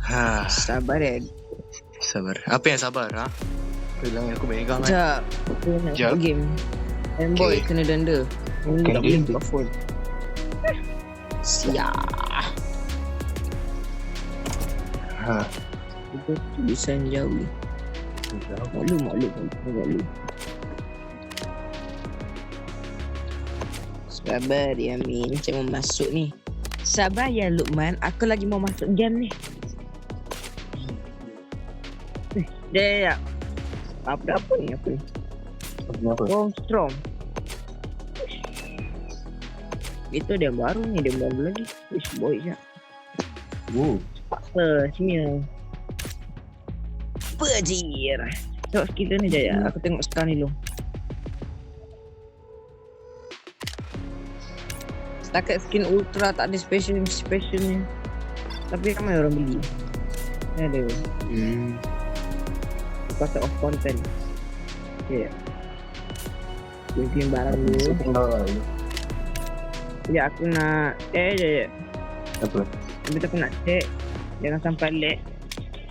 Ha, Sabar sabar. Apa yang sabar, ha? Bilang aku megang kan. Sekejap. Aku nak Sekejap. masuk game. Fanboy Okay. kena denda. Ini Kena tak boleh denda. buka phone. Siap. Ha. Itu tulisan jauh. Maklum. Sabar ya Min, macam mau masuk ni. Sabar ya Lukman, aku lagi mau masuk game ni. Ya. Apa ni? Kenapa? Strong. Itu dia baru ni, dia baru lagi. Wish boy je. Apa sini? Bajir. Tengok skill ni Jaya. Aku tengok sekarang ni dulu. Setakat skin ultra tak ada special ni. Tapi ramai orang beli. Ada. Because of content. Okay. Mungkin barang dulu. Ya aku nak je. Apa? Tapi aku nak check. Jangan sampai lag.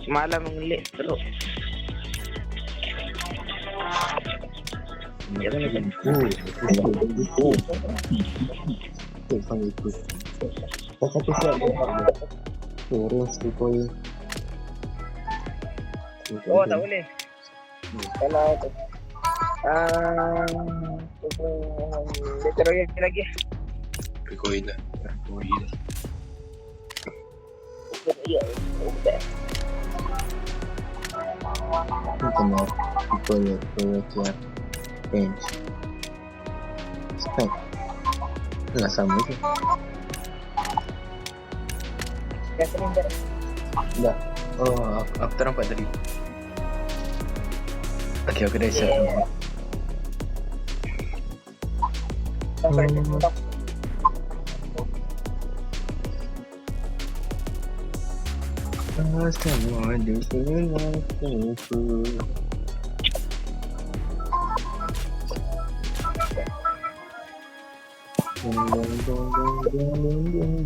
Semalam lag teruk. Jangan macam Panggil itu. Satu siap dia. Terus tu poin. oh tak boleh. Kalau tu. Dia teroyak lagi. Koin dah. Koin. Ya. Kena koin. Bench. Spek. Enggak sama je. Dah sering dah. Enggak. Oh, aku ternampak tadi. Okay, aku dah siap. Semua di sini aku.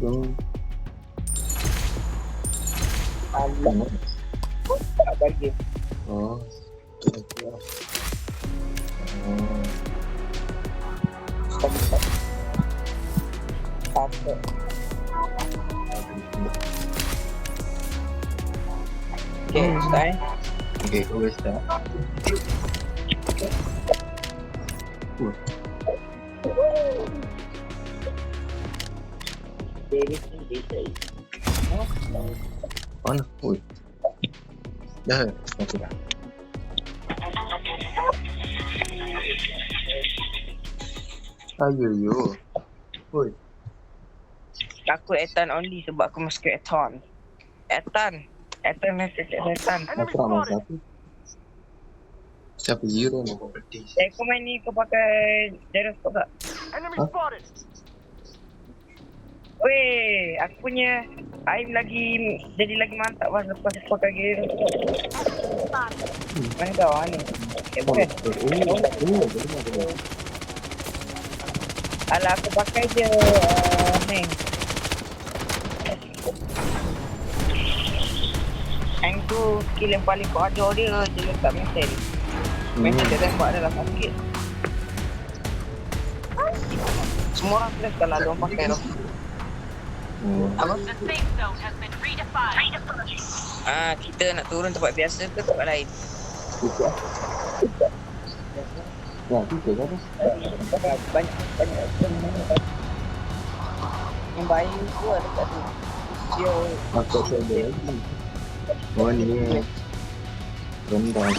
Dong. Allah. Tak bagi. Oh. Apa? Okay, start. Okay, go start. Mana? Oi. Dah. Okey dah. Ayo. Oi. Aku Ethan only sebab aku masuk Ethan. Ethan nak cakap Ethan. Apa nama satu? Siapa Zero nak kompetisi? Kau main ni kau pakai gyroscope tak? Weh, aku punya aim lagi jadi lagi mantap lah lepas aku pakai gyroscope. Mana tahu ni? Bukan. Alah aku pakai je ni. Aim tu skill yang paling kau ajar dia letak mesin. Mesin dia tembak adalah sakit. Semua orang stress kalau dia orang pakai tu. Apa? Kita nak turun tempat biasa ke tempat lain? Ya, kita kan. Banyak. Yang baik tu ada kat tu. Dia Aku ada lagi. Oh ni. Rendah.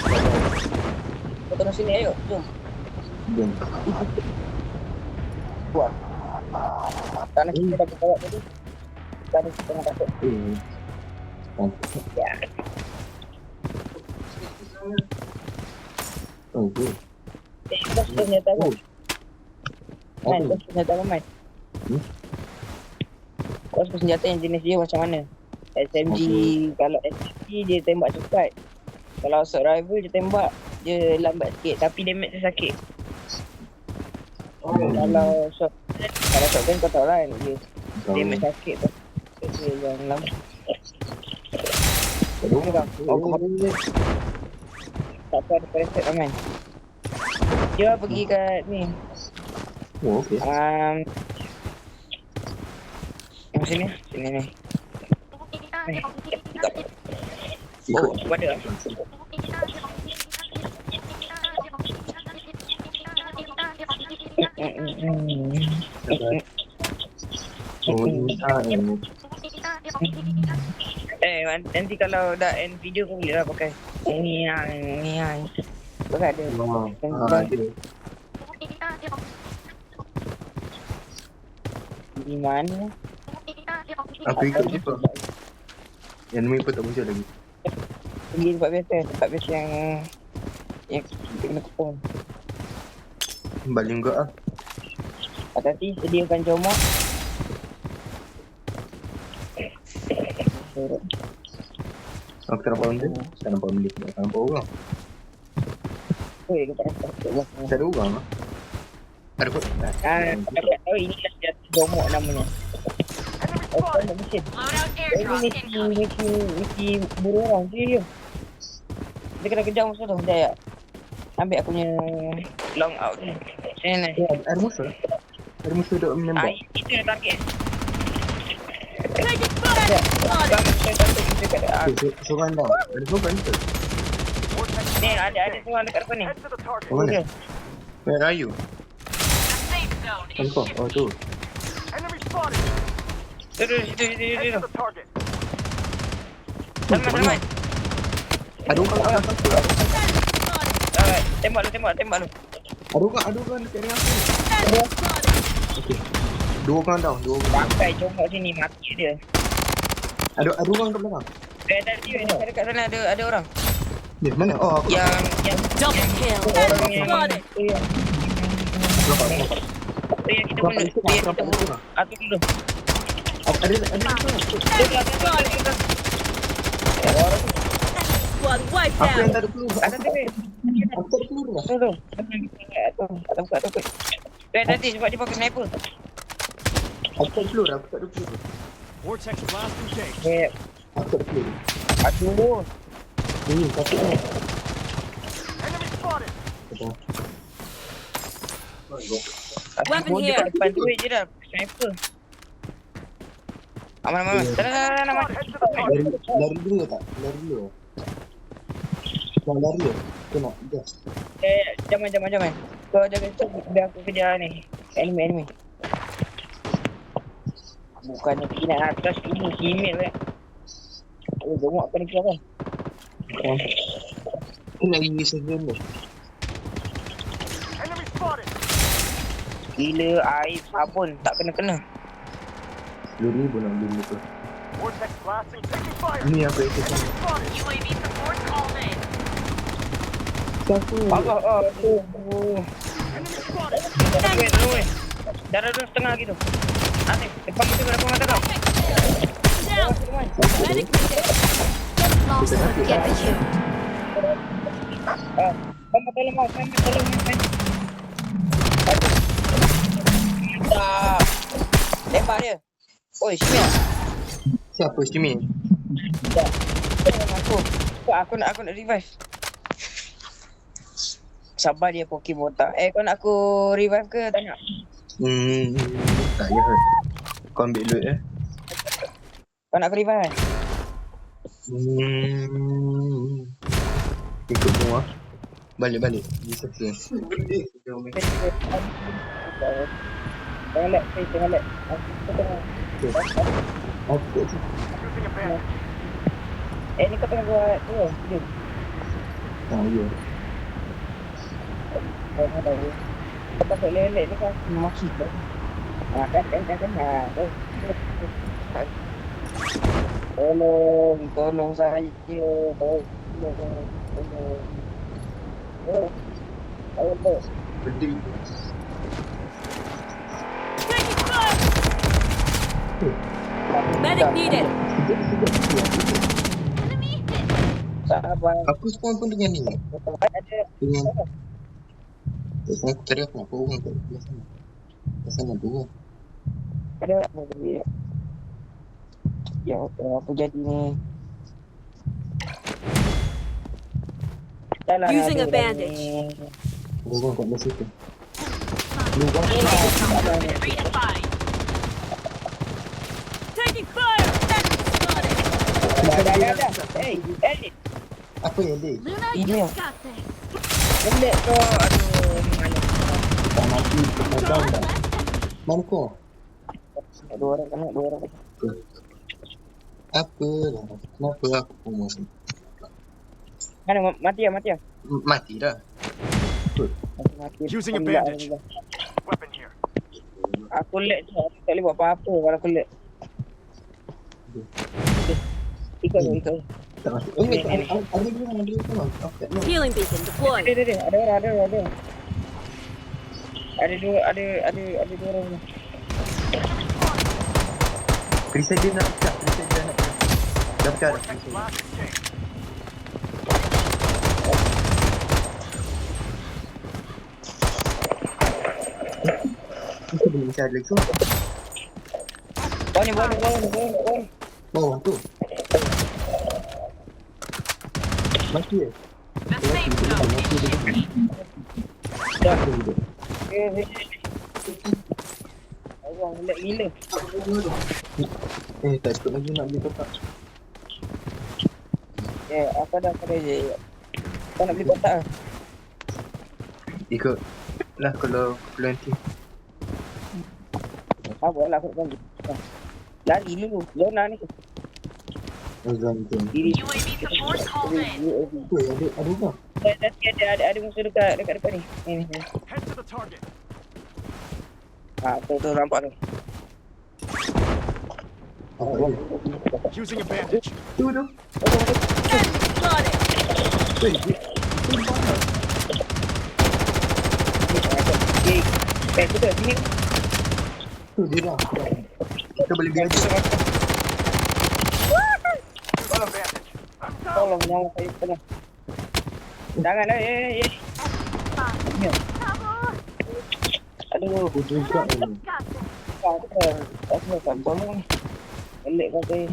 kau turun sini ayo, jom. Jom. Buat. Tanah kita dah bertawak tadi. Tanah kita nak takut. Ya. Oh, good. Kau senjata apa? Main, kau senjata apa main? Kau senjata yang jenis dia macam mana? SMG, kalau SMG dia tembak cepat. Kalau assault rifle dia tembak, dia lambat sikit tapi damage dia sakit. Kalau shotgun kau tahu lah dia damage sakit tu. Dia yang lambat. Aduh. Mana kau? Oh, kau tak tahu ada preset Aman. Dia pergi kat ni. Oh, okey. Yang sini. Sini ni. Ni. Ikut. Oh, pada. Oh, ini Nanti kalau dah end video kau boleh lah pakai. Ni yang. Pakai ada. ada. Di mana? Aku ikut je kau. Yang ni pun tak muncul lagi. Pergi tempat biasa yang kena kupon. Balik juga ah. Hati-hati sediakan jomok. Aku tak nampak benda. Tak nampak benda. Tak nampak orang. Oi, kita rasa Tak ada orang ah. Ada kot. aku tak tahu ini lah jatuh jomok namanya. Apa nak mesin? Ini mesti buru orang je. Dia kena kejar musuh tu. Sekejap ya. Ambil aku punya long out ni. Sini. Ada musuh. Ada musuh duduk menembak. Itu yang target. Seorang dah. Ada seorang tu. Ni ada seorang dekat depan ni. Oh, mana? Where are you? Kau. Oh tu. Situ. Selamat. Ada orang. Tembak lu. Ada orang dekat dengan aku. Okey. Dua orang down. Pakai jomok sini mati dia. Ada orang kat belakang. Tadi dekat sana ada orang. Ni mana? Oh, aku Yang Double kill. orang Enemy yang spotted. nampak. yang kita bunuh. Aku dulu. Ada Squad wiped aku yang out. tak ada peluru. Ada tu. Aku tak ada peluru lah. Tunggu. Tak buka. Nanti sebab dia pakai sniper. Aku tak ada peluru. Vortex blast engaged. Aku tak ada peluru. Aduh. Ini satu ni. Enemy spotted. Weapon here. Depan tu je dah. Sniper. Aman. Dah. Head to the target. Lari dulu tak? Lari dulu. Kena. Gas. Jangan. Kau jaga tu biar aku kejar ni. Enemy. Bukannya pergi nak atas ini email kan. Oh, jomok kena kira kan. Kena lagi seven tu. Enemy spotted. Gila air sabun tak kena. 10,000 nak beli tu. Vortex blasting taking fire. Ni apa itu? Enemy spotted. UAV support called in. Satu. Allah tu. Enemy spotted. Tunggu. Darah 2,5 gitu. Asik, depan mata kau. Down. Medic needed. Lost will get you. Sampai tolong. Tembak dia. Oi, Shimia. Siapa Stimi? Aku nak revive. Sabar dia Pokemon tak. Kau nak aku revive ke tak nak? Tak ya. Kau ambil loot Kau nak aku revive? Ikut semua. Balik. Disappear. Tengah lag. Aku tu. Using a bandage. Ni kau tengah buat tu. Dia. Ya. Kau tak lelek ni kan. Maki tu. Kan. Tolong saya. Tolong. Pedih. Medic needed. Sabar. Aku spawn pun dengan ni. Ada. Dengan aku tadi aku nak orang kat sana. Kat sana tu. Ada apa dia? Ya, apa jadi ni? Jalan Using ada a bandage. Dua kat belah situ. Dua Redefined. Taking fire. Enemy spotted. Dah. Hey, edit. apa yang dia? Luna, Yeah. you got this. Benda tu, aduh, mana. Tak mati, tak down dah. Mana kau? Dua orang kena. Apa lah? Kenapa aku pun masuk? Mana, mati ya. Mati dah. Mati. Using a Alhamdulillah, bandage. alhamdulillah. Weapon here. Aku lag je, aku tak boleh buat apa-apa kalau aku lag. Ikut. Tak masuk. Oh, ada dia orang. Aku tak tahu. Healing beacon deployed. Ada. Ada orang. Ada dua orang. Kristal dia nak pecah. Dah pecah dah. Vortex blast engaged. Kita boleh pecah lagi tu. Boleh. Bawah tu. Mati ya? The safe zone is Dah. Allah, lag gila. Tak ikut lagi nak beli kotak. Apa dah je. Kau nak beli kotak ke? Ikut lah kalau nanti. Apa lah aku nak beli. Lari dulu. Zona ni. Azam tu. Diri. UAV support called in. Tu ada apa? Ada musuh dekat ni. Ni. Head to the target. Tu nampak tu. Apa lagi? Using a bandage. Tu. Enemy spotted. Kita sini. Tu dia dah. Kita boleh beli aja. Got a bandage. Tolong nyawa saya kena. Jangan Aduh, Aku juga ni. tak tolong. Pelik kau tu.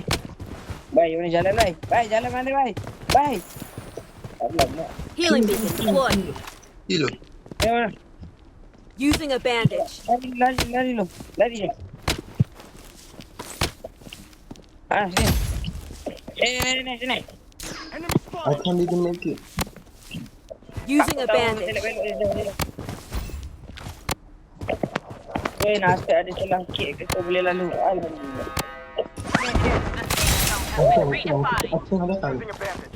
Bye, mana jalan bye? Bye, jalan mana bye? Bye. Alamak. Healing beacon deployed. Hilo. Mana? Using a bandage. Lari lu. Lari je. Sini. Sini. Enemy I spotted. can't even make it. Using a bandage. Nasihat ada celah sikit ke kau boleh lalu. Alhamdulillah. Aku nak datang. Using a bandage.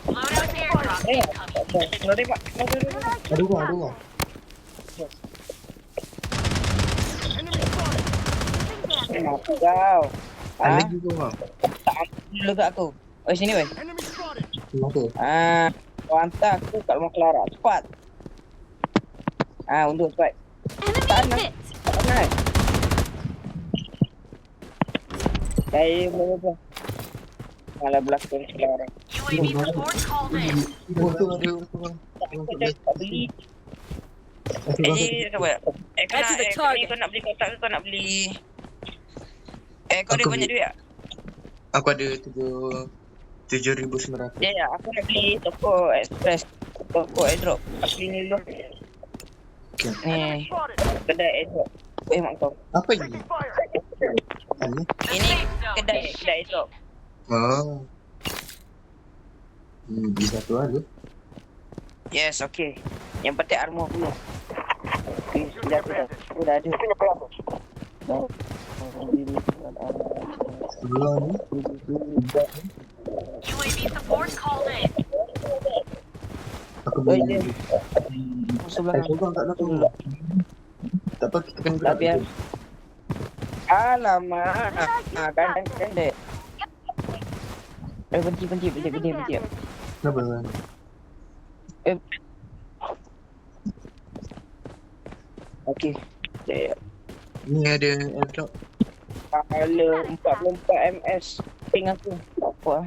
Loadout airdrop incoming. Kalau tembak. Ada orang. Enemy spotted. Kenapa kau? Ada lagi orang. Tak ambil dulu kat aku. Oh, sini weh. Enemy spotted. Kenapa? Kau hantar aku kat rumah Clara. Cepat. Undur cepat. Enemy hit. Mana? Saya berapa? Malah belakang Clara. UAV support called in. Ada orang. Aku tak beli. Sabar. Head to the target. Kau nak beli kotak ke kau nak beli? Kau ada Aku banyak beli. duit tak? Aku ada 7,900. Ya, aku nak beli toko express. Toko airdrop. Aku beli ni dulu. Okay. Ni, Spotted. kedai airdrop. Mak kau. Apa ini? Taking fire. Ini? Ini kedai airdrop. Beli satu aja. Yes, okay. Yang penting armor dulu. Okay, Using dah a bandage. Aku dah ada. Using a bandage. Dah. Sebelah ni. UAV support called in. Aku Oh, beli. ya. Sebelah Korang tak nak tolong. Tak apa, kita kena Tak biar. Alamak. Kan dek. Benci. Kenapa? Okey. Dek. Ni ada airdrop. Kala 44 ms. Ping aku. Apa?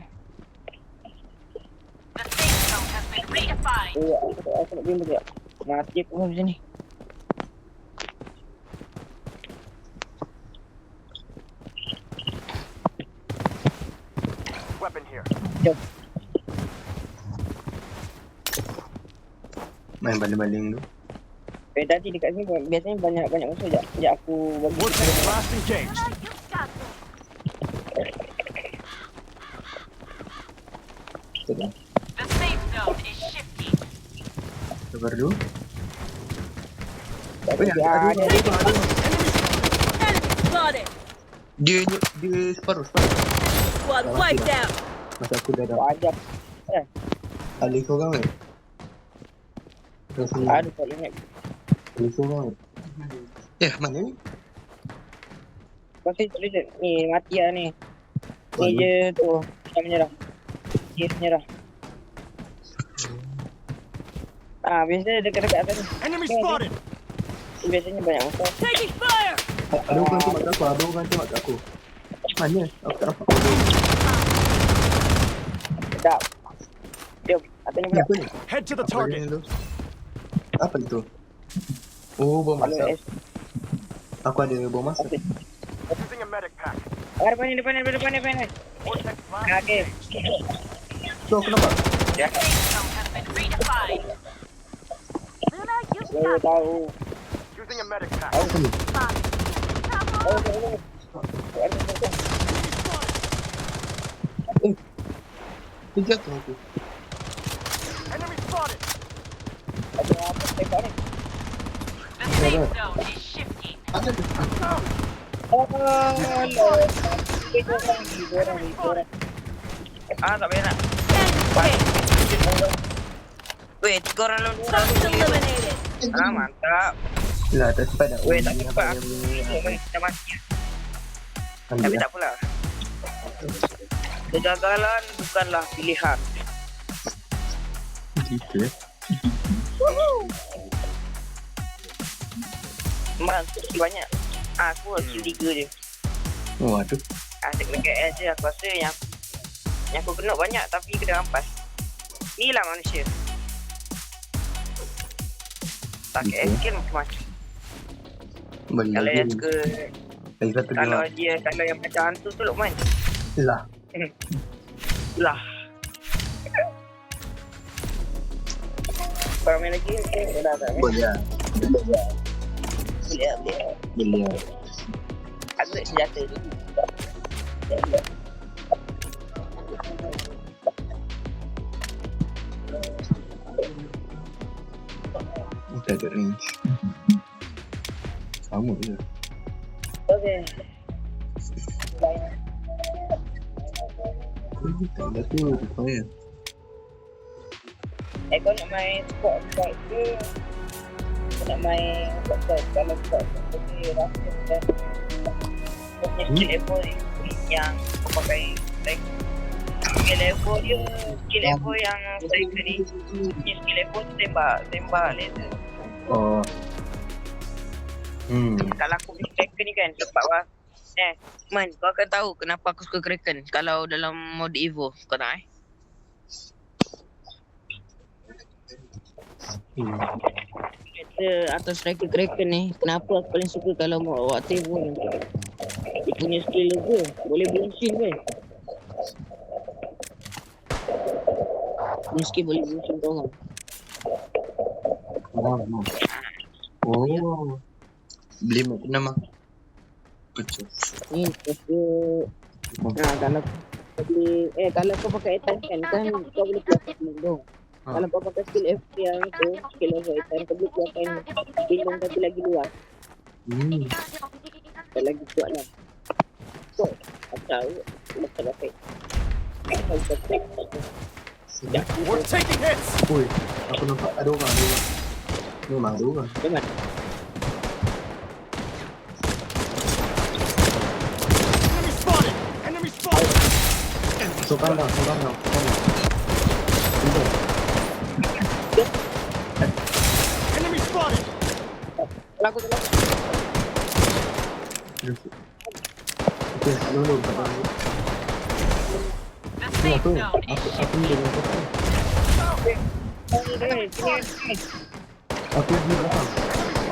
The safe zone has been redefined. Aku nak bimbing dia. Mati aku macam ni. Weapon here. Jom. Main baling-baling tu. Tadi dekat sini biasanya banyak musuh. Sekejap aku bagi. Vortex blast engaged. You got this. Kita dah. The safe zone is shifting. Sabar dulu. Ada. Enemy spotted. Dia separuh. Squad wiped out. Masa aku dah dah. Ajak. Alih korang kan? Aduh, tak ingat. Alih korang kan? Mana ni? Pasal tulis ni mati lah ni. Ni je tu. Dia menyerah. Dia menyerah. Biasanya dekat-dekat atas ni. Enemy spotted. Biasanya banyak musuh. Taking fire. Ada orang tembak kat aku. Mana? Aku tak nampak. Sedap. Jom. Atas ni pula. Apa ni? Head to the target. Apa itu? Oh, bom Kalau masak. S. Aku ada bom masak. Using a medic pack. Depan ni. Vortex blast Okay. engaged. So, aku nampak. Ya. Safe zone has been redefined. Saya tahu. Using a medic pack. Apa ni? Dia jatuh aku. Enemy spotted. Ada apa tembak ni? The safe zone is shifting. Ada tu. Oh, Orang. Tak payah nak. Weh, 3 orang lawan 2 orang. Eliminated. Mantap. Lah, tak sempat nak. Weh, tak cepat. Kita mati. Tapi tak apalah. Kegagalan bukanlah pilihan. Gitu ya. Skill banyak. Aku skill 3 je. Oh, aduh. Dekat S je aku rasa yang aku kena banyak tapi kena rampas. Inilah manusia. Pakai S skill macam-macam. Balik Kalau lagi. yang suka, Lagi satu kalau dia. yang macam hantu tu Luqman. Lah. Lah. Korang main lagi? Okay, dah tak main. Boleh lah. Boleh. Boleh lah. Aku nak senjata tu. Tak ada range. Sama je. Okay. Tak ada tu. Supaya. Kau nak main squad fight ke? Kau nak main squad fight? Kalau squad fight boleh rasa dan kau punya skill level yang kau pakai skill level dia, skill level yang striker ni punya skill level tu tembak laser. Oh. Kalau aku punya Kraken ni kan sebab apa? Man, kau akan tahu kenapa aku suka Kraken kalau dalam mode Evo. Kau tahu Kata atau striker Kraken ni, kenapa aku paling suka kalau mau awak Evo ni? Dia punya skill tu boleh bouncing kan? Punya skill boleh bouncing kau kan? Oh. Beli macam nama. Betul. Ni dia kalau kalau kau pakai Ethan kan kau boleh keluarkan lindung. Kalau kau pakai skill F yang tu, skill of Ethan kau boleh keluarkan lindung tapi lagi luas. Tak lagi kuat lah. So, aku tahu macam apa. We're taking hits. Oi, aku nampak ada orang ni. Memang ada orang. Jangan. Enemy spotted. So kandang. Enemy spotted. Lagu tu. Okay, dulu. The safe zone is Aku shifting. ni dengan kau. Aku di belakang.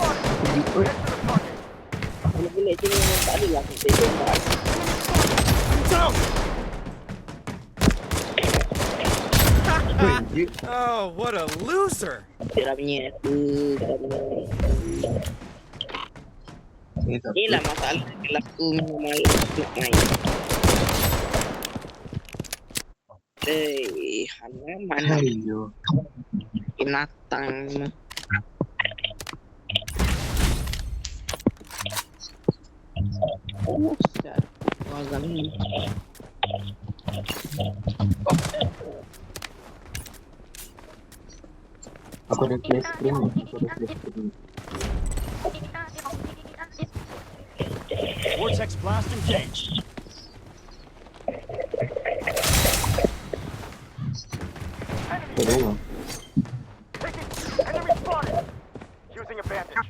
Aku di. Oi, Bila sini tak ada lah kita tembak. Down. Je. Oh, what a loser! Dia dah punya tu. Ni tak Inilah apa. masalah kalau aku memang malas nak main. Mana Ayo. binatang memang. Buset. Wazan ni. Aku ada play screen ni. Aku ada play screen. Vortex blast engaged. Tak ada. Enemy spotted! Using a bandage.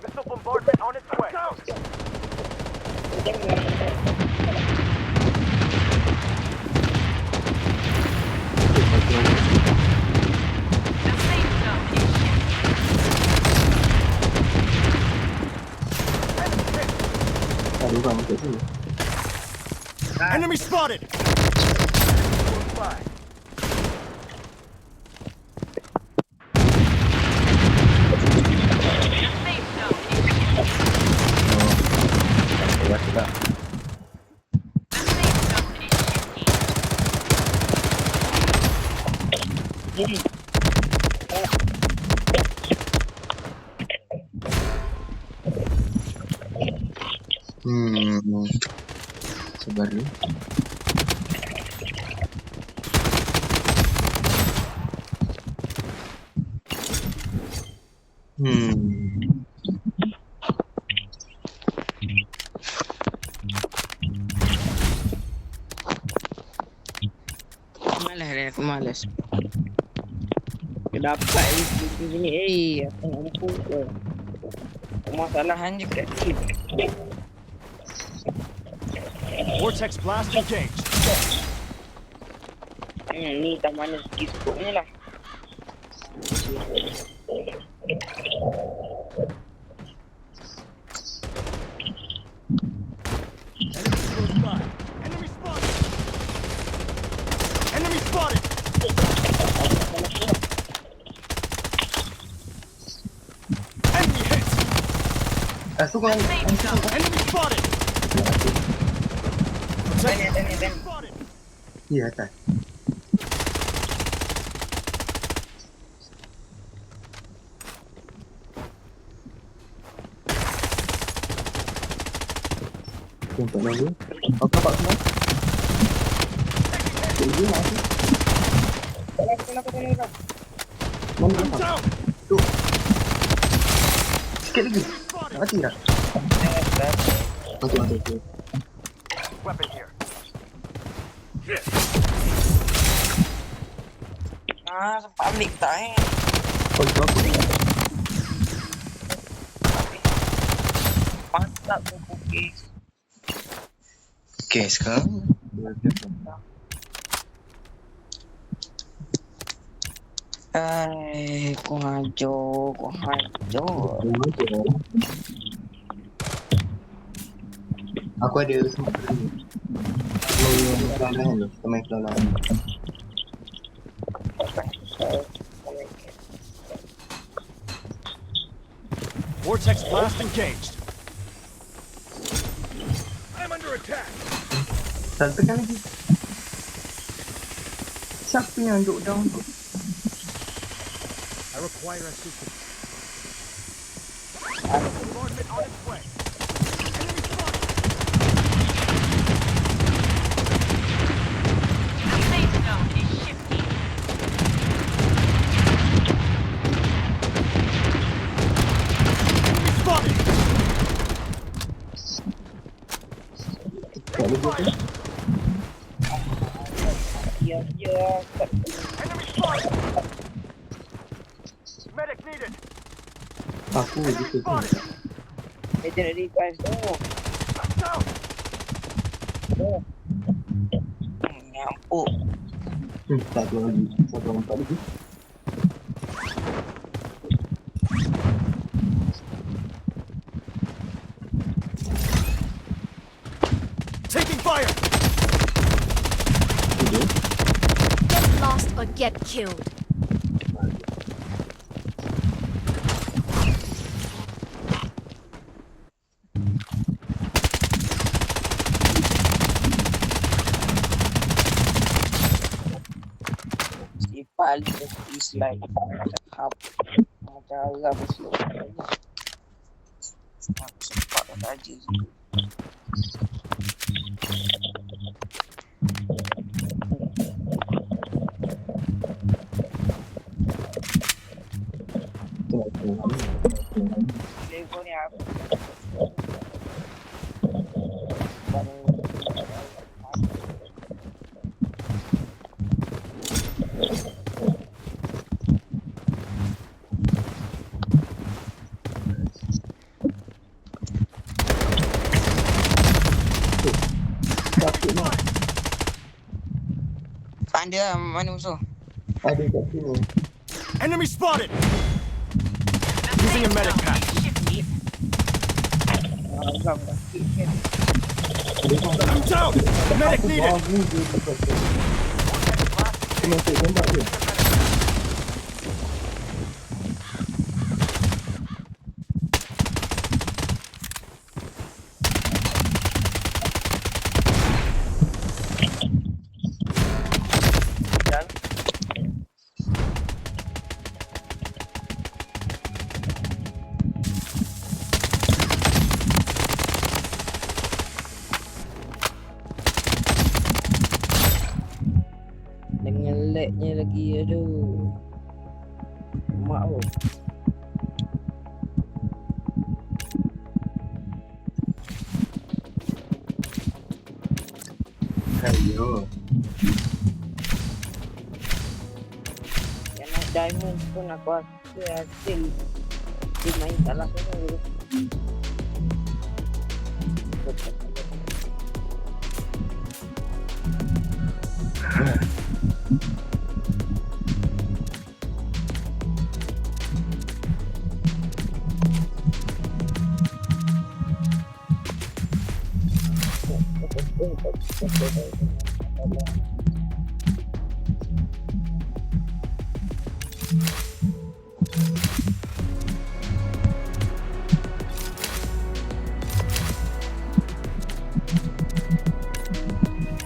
Missile bombardment on its way. The safe zone is shifting. Ada orang kat sini. Enemy spotted! The safe zone is shifting. Sudah, sudah. The safe zone is shifting. Jadi. Sabar dulu. Malas dah aku malas. Aku dapat ni. Aku nak mampu ke. Masalahan je kat sini. Vortex blast engaged. Ni tak mana segi skop ni lah. Enemy spotted! Enemy spotted! Enemy hit! Tu kan. Enemy spotted! Tanya. Spotted! Ya, atas. Untuk lagi. Aku dapat semua. Jadi mati. Kenapa? Mana I'm dia? down! Tu. Sikit lagi. Spotted! Mati dah. Mati. Weapon here. Sempat ambil tak Oh, itu aku. Mantap tu pukis. Okay, sekarang. Kau hancur. Aku ada sempat dulu. Kelelahan tu. Kita main kelelahan. Vortex blast engaged. I'm under attack. Tekan lagi. Siapa yang duduk down tu? I require assistance. Bombardment on its way. Enemy spotted! The safe zone is shifting. Enemy spotted! Tak lagi tu. Ya. Enemy spotted! Medic needed! Aku Enemy gitu. spotted! Dia nak revive tu. Down! Nyampuk. Tak keluar lagi. Satu orang tak lagi. Taking fire! never get killed. Si Pali is like half macam Arab slow. Aku sempat aja. Lego ni apa? Sakit nak. Pandai mana musuh? Ada kat sini. Enemy spotted! Using a medic pack. Agam dah. I'm down! Medic needed! Bagus dia dekat tu. Kena tembak dia. Dan dengan lagnya lagi, aduh. Mak oh. Ayo. Yang naik diamond pun aku rasa hasil dia main salah semua.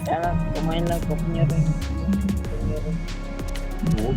Yalah, kau main lah kau punya rank. Oh,